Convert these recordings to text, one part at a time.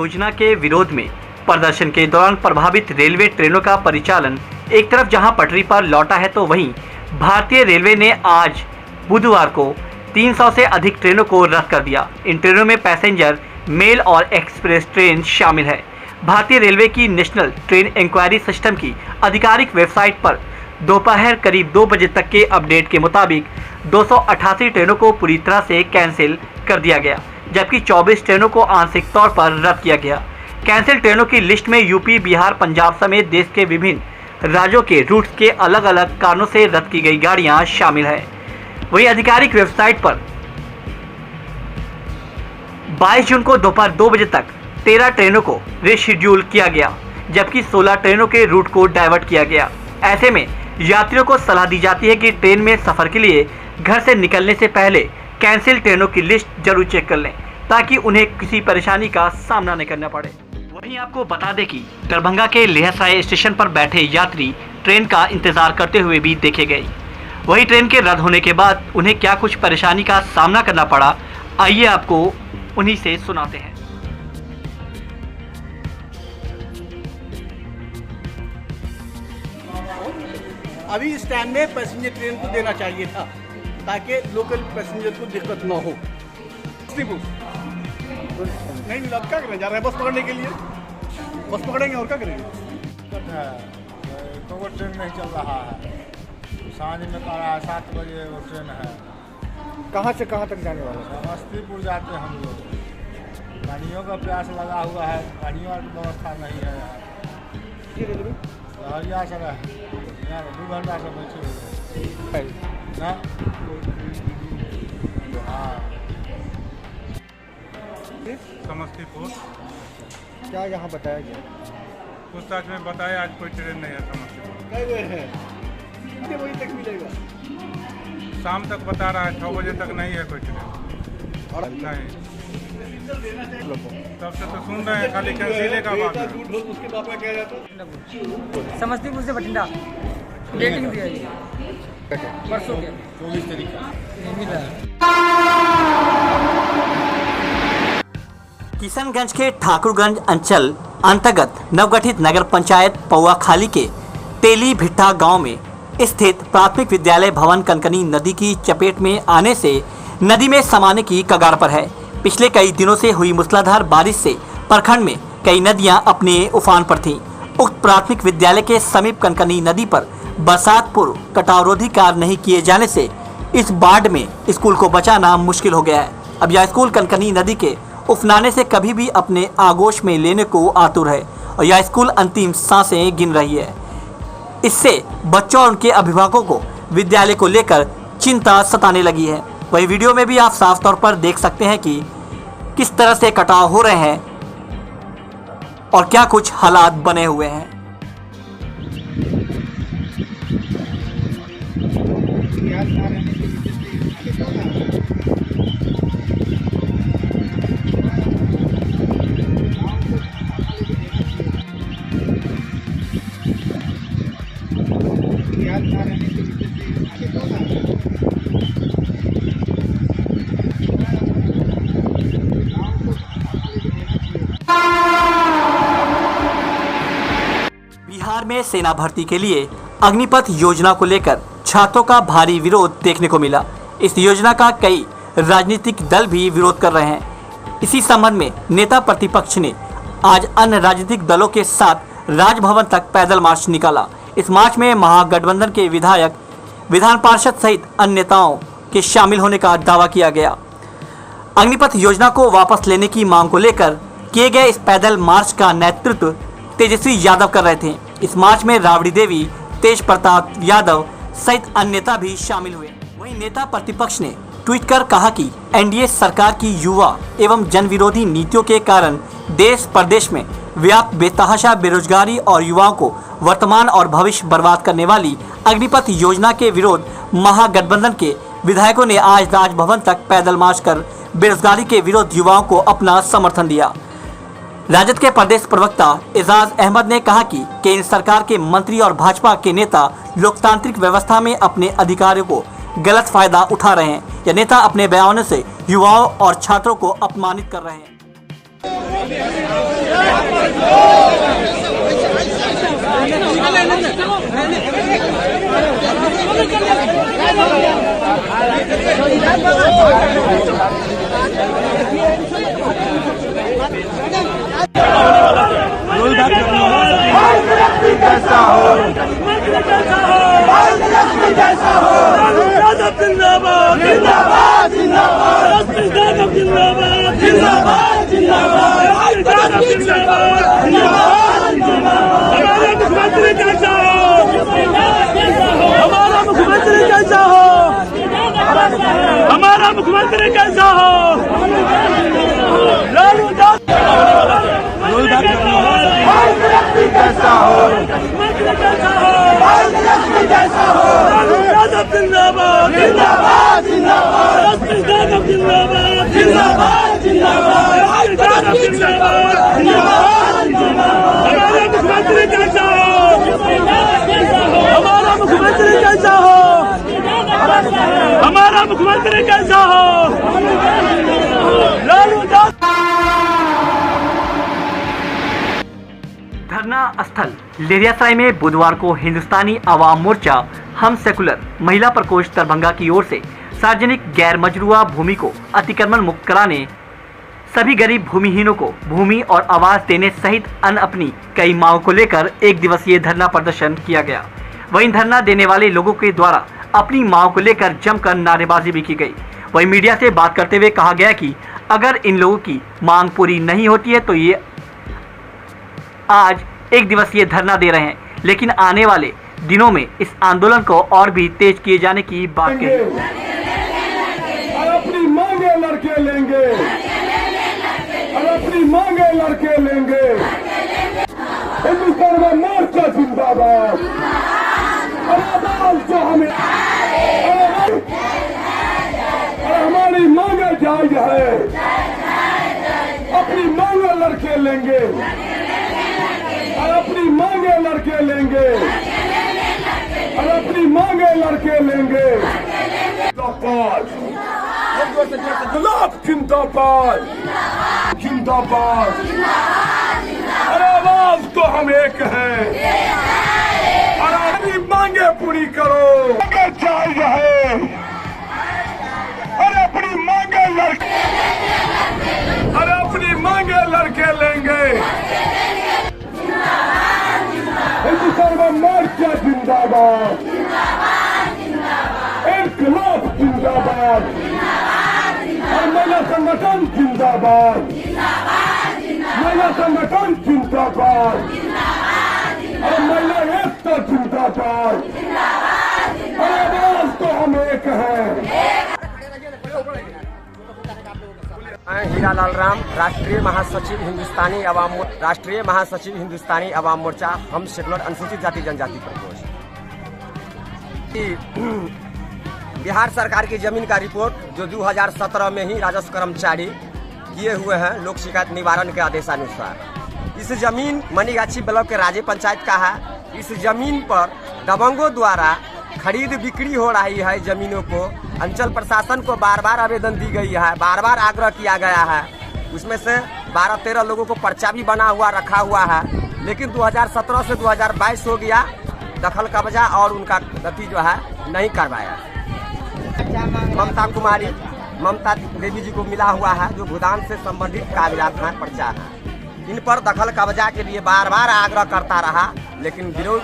योजना के विरोध में प्रदर्शन के दौरान प्रभावित रेलवे ट्रेनों का परिचालन एक तरफ जहां पटरी पर लौटा है, तो वहीं भारतीय रेलवे ने आज बुधवार को 300 से अधिक ट्रेनों को रद्द कर दिया। इन ट्रेनों में पैसेंजर, मेल और एक्सप्रेस ट्रेन शामिल है। भारतीय रेलवे की नेशनल ट्रेन इंक्वायरी सिस्टम की आधिकारिक वेबसाइट पर दोपहर करीब 2 बजे तक के अपडेट के मुताबिक 288 ट्रेनों को पूरी तरह से कैंसिल कर दिया गया, जबकि 24 ट्रेनों को आंशिक तौर पर रद्द किया गया। कैंसिल ट्रेनों की लिस्ट में यूपी, बिहार, पंजाब समेत देश के विभिन्न राज्यों के रूट्स के अलग अलग कारणों से रद्द की गई गाड़ियां शामिल है। वहीं आधिकारिक वेबसाइट पर 22 जून को दोपहर 2 बजे तक 13 ट्रेनों को रीशेड्यूल किया गया, जबकि 16 ट्रेनों के रूट को डाइवर्ट किया गया। ऐसे में यात्रियों को सलाह दी जाती है कि ट्रेन में सफर के लिए घर से निकलने से पहले कैंसिल ट्रेनों की लिस्ट जरूर चेक कर लें, ताकि उन्हें किसी परेशानी का सामना नहीं करना पड़े। वहीं आपको बता दें कि दरभंगा के लेहसराय स्टेशन पर बैठे यात्री ट्रेन का इंतजार करते हुए भी देखे गए। वहीं ट्रेन के रद्द होने के बाद उन्हें क्या कुछ परेशानी का सामना करना पड़ा, आइए आपको उन्हीं से सुनाते हैं। अभी इस टाइम में पैसेंजर ट्रेन को देना चाहिए था, ताकि लोकल पैसेंजर को दिक्कत ना हो। नहीं मिला, क्या करें? जा रहे हैं बस पकड़ने के लिए, बस पकड़ेंगे और क्या करेंगे? तो वो ट्रेन नहीं चल रहा है, सांझ में कह रहा है 7 बजे वो ट्रेन है। कहाँ से कहाँ तक जाने वाला है? समस्तीपुर जाते हैं हम लोग। गाड़ियों का प्यास लगा हुआ है, गाड़ियों की व्यवस्था नहीं है यहाँ। हरिया सर है, 2 घंटा से बैठे हुए ना। हाँ, समस्तीपुर। क्या यहाँ बताया गया? पूछताछ में बताया आज कोई ट्रेन नहीं है समस्तीपुर। कई है, कितने बजे तक मिलेगा? शाम तक बता रहा है, 6 बजे तक नहीं है कोई ट्रेन। और नहीं, तब से तो सुन रहे हैं खाली कैंसिले का बात है। उसके पापा कह रहा था समस्तीपुर से बठिंडा वेटिंग दिया जी परसों के 24 तारीख नहीं मिला। किशनगंज के ठाकुरगंज अंचल अंतर्गत नवगठित नगर पंचायत पौआखाली के तेली भिट्टा गांव में स्थित प्राथमिक विद्यालय भवन कनकनी नदी की चपेट में आने से नदी में समाने की कगार पर है। पिछले कई दिनों से हुई मूसलाधार बारिश से प्रखंड में कई नदियां अपने उफान पर थीं। उक्त प्राथमिक विद्यालय के समीप कनकनी नदी पर बरसात पूर्व कटावरोधी कार्य नहीं किए जाने से इस बाढ़ में स्कूल को बचाना मुश्किल हो गया है। अब यह स्कूल कनकनी नदी के उफनाने से कभी भी अपने आगोश में लेने को आतुर है और यह स्कूल अंतिम सांसें गिन रही है। इससे बच्चों और उनके अभिभावकों को विद्यालय को लेकर चिंता सताने लगी है। वही वीडियो में भी आप साफ तौर पर देख सकते हैं कि किस तरह से कटाव हो रहे हैं और क्या कुछ हालात बने हुए हैं। बिहार में सेना भर्ती के लिए अग्निपथ योजना को लेकर छात्रों का भारी विरोध देखने को मिला। इस योजना का कई राजनीतिक दल भी विरोध कर रहे हैं। इसी संबंध में नेता प्रतिपक्ष ने आज अन्य राजनीतिक दलों के साथ राजभवन तक पैदल मार्च निकाला। इस मार्च में महागठबंधन के विधायक, विधान पार्षद सहित अन्य नेताओं के शामिल होने का दावा किया गया। अग्निपथ योजना को वापस लेने की मांग को लेकर किए गए इस पैदल मार्च का नेतृत्व तेजस्वी यादव कर रहे थे। इस मार्च में राबड़ी देवी, तेज प्रताप यादव सहित अन्य नेता भी शामिल हुए। वहीं नेता प्रतिपक्ष ने ट्वीट कर कहा कि एनडीए सरकार की युवा एवं जन विरोधी नीतियों के कारण देश प्रदेश में व्याप्त बेतहाशा बेरोजगारी और युवाओं को वर्तमान और भविष्य बर्बाद करने वाली अग्निपथ योजना के विरोध महागठबंधन के विधायकों ने आज राजभवन तक पैदल मार्च कर बेरोजगारी के विरोध युवाओं को अपना समर्थन दिया। राजद के प्रदेश प्रवक्ता एजाज अहमद ने कहा कि केंद्र सरकार के मंत्री और भाजपा के नेता लोकतांत्रिक व्यवस्था में अपने अधिकारियों को गलत फायदा उठा रहे हैं। यह नेता अपने बयानों से युवाओं और छात्रों को अपमानित कर रहे हैं। हमारा मुख्यमंत्री कैसा हो, लालू यादव जिंदाबाद, जिंदाबाद जिंदाबाद, जिंदाबाद जिंदाबाद, जिंदाबाद जिंदाबाद, हमारा मुख्यमंत्री कैसा हो, हमारा मुख्यमंत्री कैसा हो, हमारा मुख्यमंत्री कैसा हो, लालू धरना स्थल लेरियासराय में बुधवार को हिंदुस्तानी आवाम मोर्चा हम सेकुलर महिला प्रकोष्ठ दरभंगा की ओर से सार्वजनिक गैर मजरूआ भूमि को अतिक्रमण मुक्त कराने, सभी गरीब भूमिहीनों को भूमि और आवास देने सहित अन्य अपनी कई मांगों को लेकर एक दिवसीय धरना प्रदर्शन किया गया। वहीं धरना देने वाले लोगों के द्वारा अपनी मांगों को लेकर जमकर नारेबाजी भी की गई। वहीं मीडिया से बात करते हुए कहा गया कि अगर इन लोगों की मांग पूरी नहीं होती है तो ये आज एक दिवसीय धरना दे रहे हैं, लेकिन आने वाले दिनों में इस आंदोलन को और भी तेज किए जाने की बात कही। और अपनी मांगे लड़के लेंगे, और अपनी मांगे लड़के लेंगे। हिंदुस्तान में मोर्चा जिंदाबाद, और आवाज जो हमें और हमारी मांगे जायज है, अपनी मांगे लड़के लेंगे, और अपनी मांगे लड़के लेंगे, और अपनी मांगे लड़के लेंगे। गुलाब जिंदाबाद, जिंदाबाद, अरे आवाज तो हम एक हैं, और अपनी मांगे पूरी करो। मांगे चाहिए है, और अपनी मांगे लड़के, और अपनी मांगे लड़के लेंगे। हिंदुस्तान में मोर्चा जिंदाबाद, इनकलाब जिंदाबाद, और महिला संगठन जिंदाबाद, महिला संगठन जिंदाबाद, और महिला एकता जिंदाबाद, और आवाज तो हम एक हैं। हीरालाल राम, राष्ट्रीय महासचिव हिंदुस्तानी आवाम मोर्चा हम सेकुलर अनुसूचित जाति जनजाति प्रकोष्ठ। बिहार सरकार की जमीन का रिपोर्ट जो 2017 में ही राजस्व कर्मचारी किए हुए हैं लोक शिकायत निवारण के आदेशानुसार, इस जमीन मनीगाछी ब्लॉक के राजे पंचायत का है। इस जमीन पर दबंगों द्वारा खरीद बिक्री हो रही है। जमीनों को अंचल प्रशासन को बार बार आवेदन दी गई है, बार बार आग्रह किया गया है। उसमें से 12-13 लोगों को पर्चा भी बना हुआ रखा हुआ है, लेकिन 2017 से 2022 हो गया, दखल कब्जा और उनका गति जो है नहीं करवाया। ममता देवी जी को मिला हुआ है जो भूदान से संबंधित कागजात हैं, पर्चा है। इन पर दखल कब्जा के लिए बार बार आग्रह करता रहा, लेकिन विरोध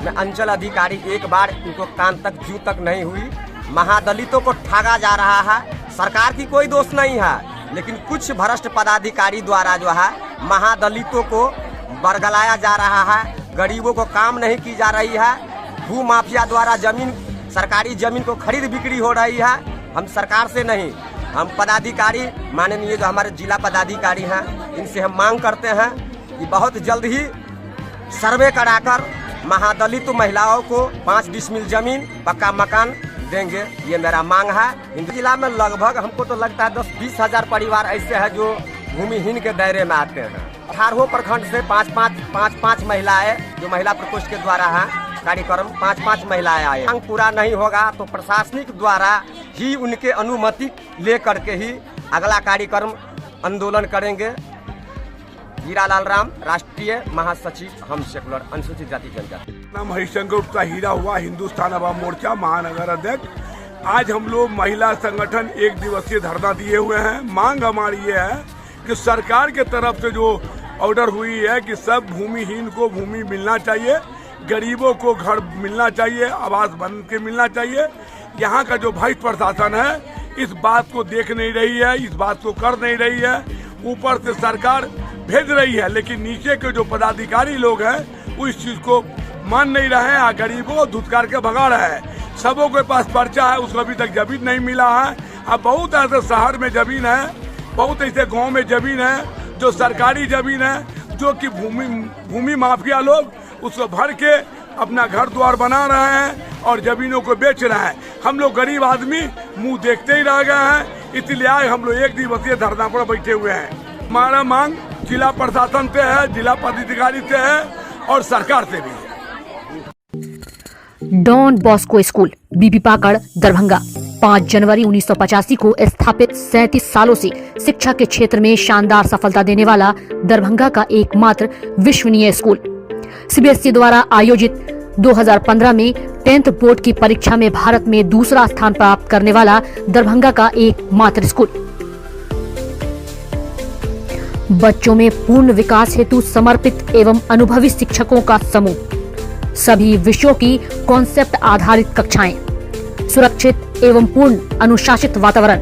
में अंचल अधिकारी एक बार इनको कान तक जू तक नहीं हुई। महादलितों को ठगा जा रहा है। सरकार की कोई दोष नहीं है, लेकिन कुछ भ्रष्ट पदाधिकारी द्वारा जो है महादलितों को बरगलाया जा रहा है। गरीबों को काम नहीं की जा रही है। भू माफिया द्वारा सरकारी जमीन को खरीद बिक्री हो रही है। हम सरकार से नहीं, हम पदाधिकारी माननीय जो हमारे जिला पदाधिकारी हैं, इनसे हम मांग करते हैं कि बहुत जल्द ही सर्वे कराकर महादलित महिलाओं को 5 डिसमिल जमीन पक्का मकान देंगे, ये मेरा मांग है। हिंदू जिला में लगभग हमको तो लगता है 10-20 हजार परिवार ऐसे हैं जो भूमिहीन के दायरे में आते हैं। 18 प्रखंड से 5-5 महिलाएं जो महिला प्रकोष्ठ के द्वारा है कार्यक्रम 5-5 महिलाएं आए। मांग पूरा नहीं होगा तो प्रशासनिक द्वारा ही उनके अनुमति ले करके ही अगला कार्यक्रम आंदोलन करेंगे। हीरालाल राम, राष्ट्रीय महासचिव हम सेकुलर अनुसूचित जाति जनजाति। नाम हरिशंकर गुप्ता हीरा हुआ, हिंदुस्तान अवाम मोर्चा महानगर अध्यक्ष। आज हम लोग महिला संगठन 1 दिवसीय धरना दिए हुए हैं। मांग हमारी ये है कि सरकार के तरफ से जो ऑर्डर हुई है कि सब भूमिहीन को भूमि मिलना चाहिए, गरीबों को घर मिलना चाहिए, आवास बन के मिलना चाहिए। यहाँ का जो वाइस प्रशासन है इस बात को देख नहीं रही है, इस बात को कर नहीं रही है। ऊपर से सरकार भेज रही है लेकिन नीचे के जो पदाधिकारी लोग हैं वो इस चीज को मान नहीं रहे हैं, गरीबों को धुतकार के भगा रहे हैं। सबों के पास पर्चा है, उसको अभी तक जमीन नहीं मिला है। अब बहुत ऐसे शहर में जमीन है, बहुत ऐसे गांव में जमीन है जो सरकारी जमीन है, जो कि भूमि माफिया लोग उसको भर के अपना घर द्वार बना रहे हैं और जमीनों को बेच रहे हैं। हम लोग गरीब आदमी मुंह देखते ही रह गए हैं, इसलिए आज हम लोग 1 दिवसीय धरना पर बैठे हुए हैं। हमारा मांग जिला प्रशासन से है, जिला पदाधिकारी से है और सरकार से भी है। डॉन बॉस्को स्कूल बीबी पाकड़ दरभंगा 5 जनवरी 1985 को स्थापित 37 सालों से शिक्षा के क्षेत्र में शानदार सफलता देने वाला दरभंगा का एकमात्र विश्वसनीय स्कूल। सीबीएसई द्वारा आयोजित 2015 में 10th बोर्ड की परीक्षा में भारत में दूसरा स्थान प्राप्त करने वाला दरभंगा का एकमात्र स्कूल। बच्चों में पूर्ण विकास हेतु समर्पित एवं अनुभवी शिक्षकों का समूह, सभी विषयों की कॉन्सेप्ट आधारित कक्षाएं, सुरक्षित एवं पूर्ण अनुशासित वातावरण,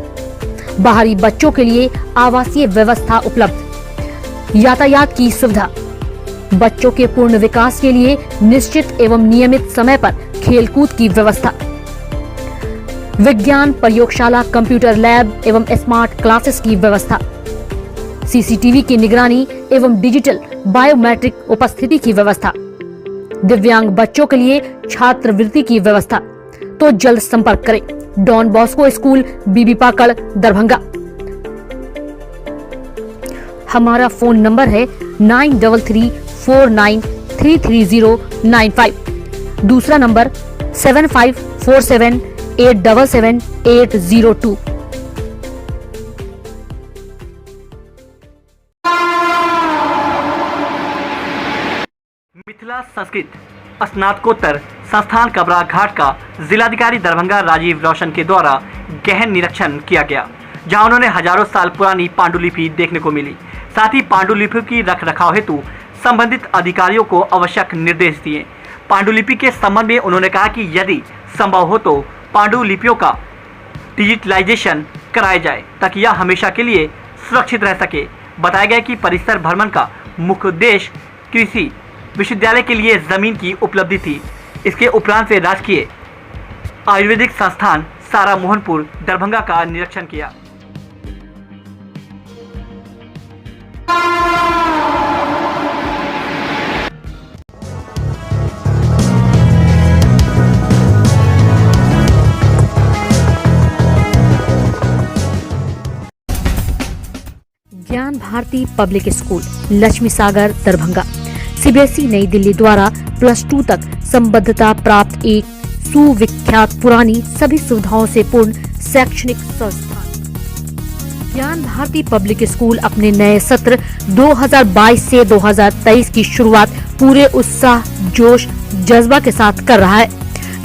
बाहरी बच्चों के लिए आवासीय व्यवस्था उपलब्ध, यातायात की सुविधा, बच्चों के पूर्ण विकास के लिए निश्चित एवं नियमित समय पर खेलकूद की व्यवस्था, विज्ञान प्रयोगशाला, कंप्यूटर लैब एवं स्मार्ट क्लासेस की व्यवस्था, सीसीटीवी की निगरानी एवं डिजिटल बायोमेट्रिक उपस्थिति की व्यवस्था, दिव्यांग बच्चों के लिए छात्रवृत्ति की व्यवस्था। तो जल्द संपर्क करें डॉन बॉस्को स्कूल बीबी पाकड़ दरभंगा। हमारा फोन नंबर है 9334933095। दूसरा नंबर 7547877802। मिथिला संस्कृत स्नातकोत्तर संस्थान कबरा घाट का जिलाधिकारी दरभंगा राजीव रोशन के द्वारा गहन निरीक्षण किया गया, जहां उन्होंने हजारों साल पुरानी पांडुलिपि देखने को मिली। साथ ही पांडुलिपि की रख रखाव हेतु संबंधित अधिकारियों को आवश्यक निर्देश दिए। पांडुलिपि के संबंध में उन्होंने कहा कि यदि संभव हो तो पांडुलिपियों का डिजिटलाइजेशन कराया जाए ताकि यह हमेशा के लिए सुरक्षित रह सके। बताया गया कि परिसर भ्रमण का मुख्य उद्देश्य कृषि विश्वविद्यालय के लिए जमीन की उपलब्धि थी। इसके उपरांत से राजकीय आयुर्वेदिक संस्थान सारा मोहनपुर दरभंगा का निरीक्षण किया। ज्ञान Bharati public school Laxmi Sagar Darbhanga CBSE नई दिल्ली द्वारा +2 तक संबद्धता प्राप्त एक सुविख्यात पुरानी सभी सुविधाओं से पूर्ण शैक्षणिक संस्थान। ज्ञान भारती पब्लिक स्कूल अपने नए सत्र 2022 से 2023 की शुरुआत पूरे उत्साह, जोश, जज्बा के साथ कर रहा है।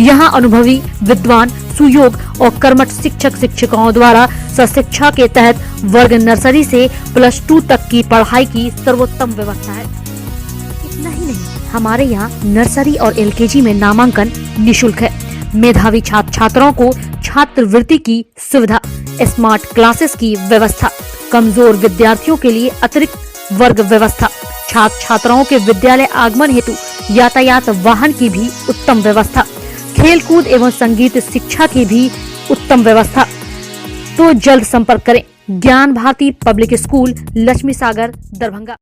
यहाँ अनुभवी, विद्वान, सुयोग और कर्मठ शिक्षक शिक्षिकाओं द्वारा सशिक्षा के तहत वर्ग नर्सरी से +2 तक की पढ़ाई की सर्वोत्तम व्यवस्था है। इतना ही नहीं, हमारे यहाँ नर्सरी और एलकेजी में नामांकन निशुल्क है। मेधावी छात्र छात्राओं को छात्रवृत्ति की सुविधा, स्मार्ट क्लासेस की व्यवस्था, कमजोर विद्यार्थियों के लिए अतिरिक्त वर्ग व्यवस्था, छात्र छात्राओं के विद्यालय आगमन हेतु यातायात वाहन की भी उत्तम व्यवस्था, खेलकूद एवं संगीत शिक्षा की भी उत्तम व्यवस्था। तो जल्द संपर्क करें Gyan Bharati public school Laxmi Sagar Darbhanga.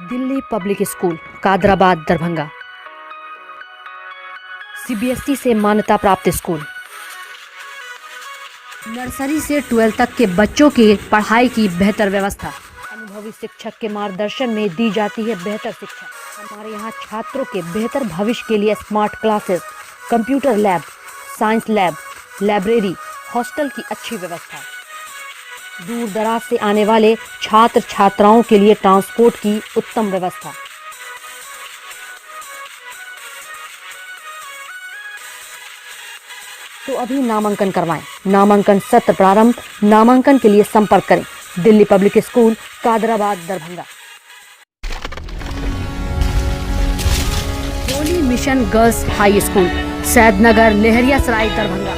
Delhi public school Kadrabad Darbhanga CBSE से मान्यता प्राप्त स्कूल। नर्सरी से 12 तक के बच्चों की पढ़ाई की बेहतर व्यवस्था, अनुभवी अनुभवी शिक्षक के मार्गदर्शन में दी जाती है बेहतर शिक्षा। हमारे यहाँ छात्रों के बेहतर भविष्य के लिए smart classes, computer lab, science lab, library, hostel की अच्छी व्यवस्था। दूर दराज से आने वाले छात्र छात्राओं के लिए ट्रांसपोर्ट की उत्तम व्यवस्था। तो अभी नामांकन करवाएं। नामांकन सत्र प्रारंभ। नामांकन के लिए संपर्क करें Delhi public school, Kadrabad, Darbhanga. Holy mission girls high school, Saidnagar, Laheriasarai, Darbhanga.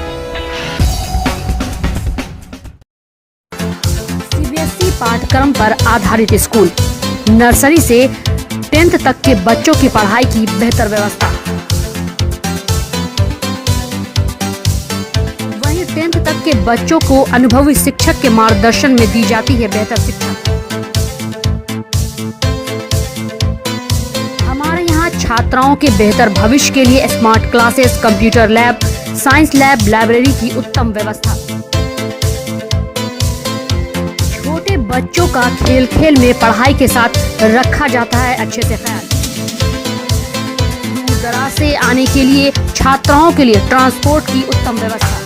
CBSE पाठ्यक्रम पर आधारित स्कूल, नर्सरी से 10th तक के बच्चों की पढ़ाई की बेहतर व्यवस्था। वहीं 10th तक के बच्चों को अनुभवी शिक्षक के मार्गदर्शन में दी जाती है बेहतर शिक्षा। हमारे यहाँ छात्राओं के बेहतर भविष्य के लिए smart classes, computer lab, science lab, library की उत्तम व्यवस्था। छोटे बच्चों का खेल खेल में पढ़ाई के साथ रखा जाता है अच्छे से ख्याल। दूर दराज से आने के लिए छात्राओं के लिए ट्रांसपोर्ट की उत्तम व्यवस्था।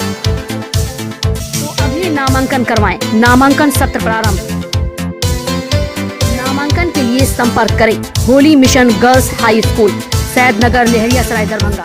तो अभी नामांकन करवाएं। नामांकन सत्र प्रारंभ। नामांकन के लिए संपर्क करें Holi mission girls high school, Saidnagar, Laheriasarai, Darbhanga.